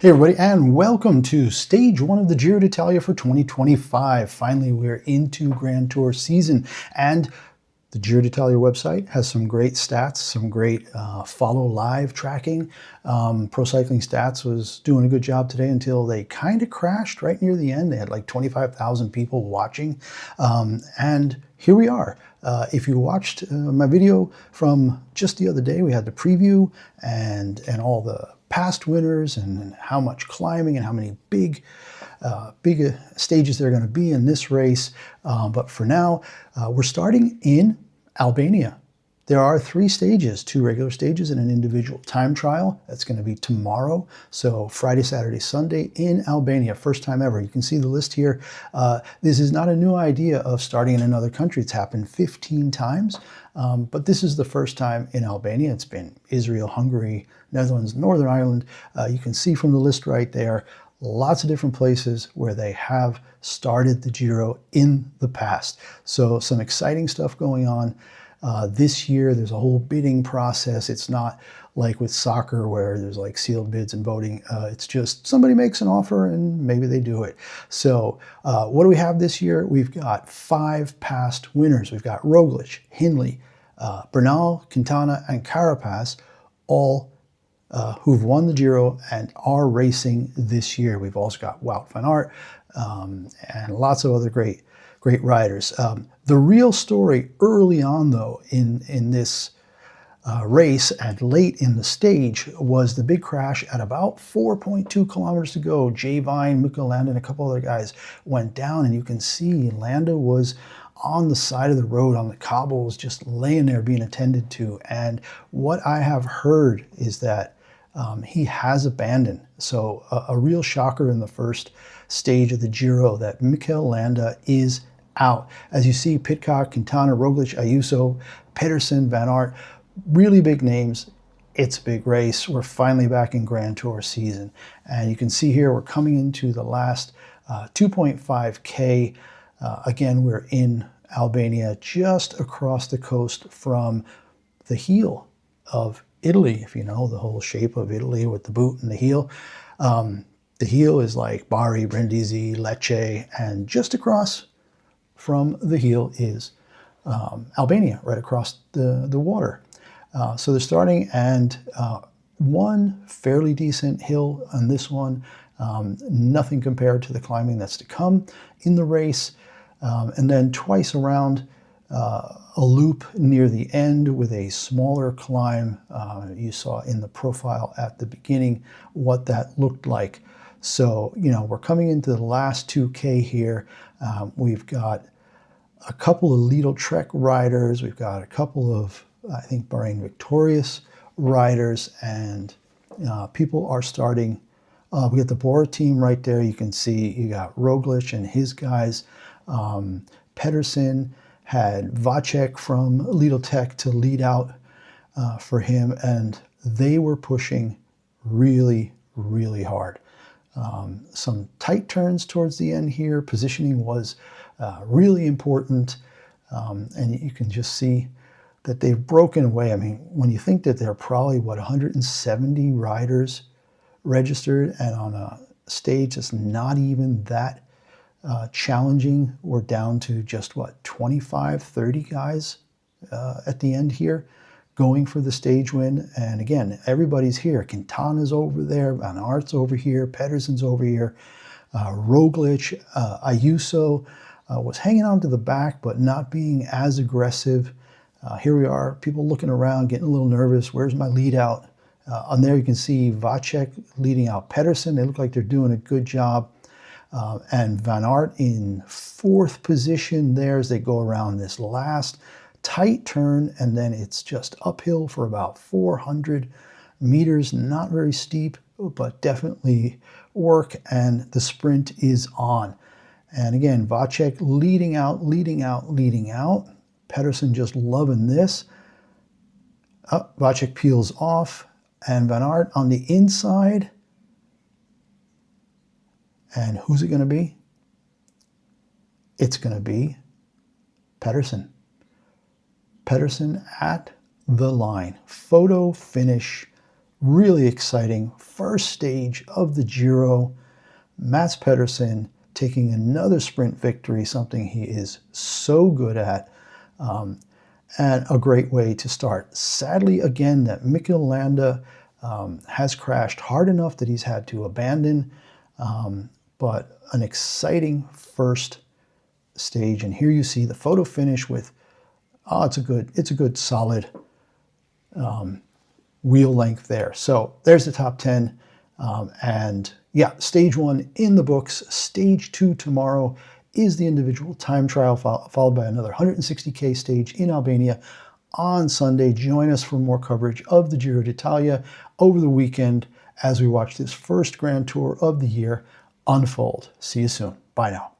Hey everybody, and welcome to stage one of the Giro d'Italia for 2025. Finally, we're into Grand Tour season, and the Giro d'Italia website has some great stats, some great follow live tracking. Pro Cycling Stats was doing a good job today until they kind of crashed right near the end. They had like 25,000 people watching, and here we are. If you watched my video from just the other day, we had the preview and all the past winners and how much climbing and how many big stages there are going to be in this race. But for now, we're starting in Albania. There are 3 stages, 2 regular stages and an individual time trial. That's going to be tomorrow. So Friday, Saturday, Sunday in Albania. First time ever. You can see the list here. This is not a new idea of starting in another country. It's happened 15 times. But this is the first time in Albania. It's been Israel, Hungary, Netherlands, Northern Ireland. You can see from the list right there, lots of different places where they have started the Giro in the past. So some exciting stuff going on. This year, there's a whole bidding process. It's not like with soccer where there's like sealed bids and voting. It's just somebody makes an offer and maybe they do it. So what do we have this year? We've got 5 past winners. We've got Roglic, Hindley, Bernal, Quintana, and Carapaz, all who've won the Giro and are racing this year. We've also got Wout van Aert and lots of other great riders. The real story early on, though, in this race and late in the stage was the big crash at about 4.2 kilometers to go. Jay Vine, Mike Landa, and a couple other guys went down, and you can see Landa was on the side of the road on the cobbles, just laying there being attended to. And what I have heard is that he has abandoned. So a real shocker in the first stage of the Giro that Mikel Landa is out. As you see, Pidcock, Quintana, Roglic, Ayuso, Pedersen, Van Aert, really big names. It's a big race. We're finally back in Grand Tour season. And you can see here we're coming into the last 2.5K. Again, we're in Albania, just across the coast from the heel of Italy, if you know the whole shape of Italy with the boot and the heel. The heel is like Bari, Brindisi, Lecce, and just across from the heel is Albania, right across the water. So they're starting, and one fairly decent hill on this one, nothing compared to the climbing that's to come in the race. And then twice around a loop near the end with a smaller climb. You saw in the profile at the beginning what that looked like. So, you know, we're coming into the last 2K here. We've got a couple of Lidl Trek riders. We've got a couple of, I think, Bahrain Victorious riders, and people are starting. We got the Bora team right there. You can see you got Roglic and his guys. Pedersen had Vacek from Lidl Tech to lead out for him, and they were pushing really, really hard. Some tight turns towards the end here. Positioning was really important, and you can just see that they've broken away. I mean, when you think that there are probably, 170 riders registered, and on a stage that's not even that challenging, we're down to just, 25, 30 guys at the end here going for the stage win. And again, everybody's here. Quintana's over there, Van Aert's over here, Pedersen's over here, Roglic, Ayuso was hanging on to the back, but not being as aggressive. Here we are, people looking around, getting a little nervous. Where's my lead out? On there you can see Vacek leading out Pedersen. They look like they're doing a good job. And Van Aert in 4th position there as they go around this last tight turn, and then it's just uphill for about 400 meters. Not very steep, but definitely work, and the sprint is on. And again, Vacek leading out, leading out, leading out. Pedersen just loving this. Vacek peels off, and Van Aert on the inside. And who's it going to be? It's going to be Pedersen. Pedersen at the line. Photo finish really exciting first stage of the Giro. Mats Pedersen taking another sprint victory, something he is so good at, and a great way to start. Sadly, again, that Mike Landa has crashed hard enough that he's had to abandon, but an exciting first stage. And here you see the photo finish with, it's a good solid wheel length there. So there's the top 10. And yeah, stage 1 in the books. Stage 2 tomorrow is the individual time trial, followed by another 160K stage in Albania on Sunday. Join us for more coverage of the Giro d'Italia over the weekend as we watch this first Grand Tour of the year unfold. See you soon. Bye now.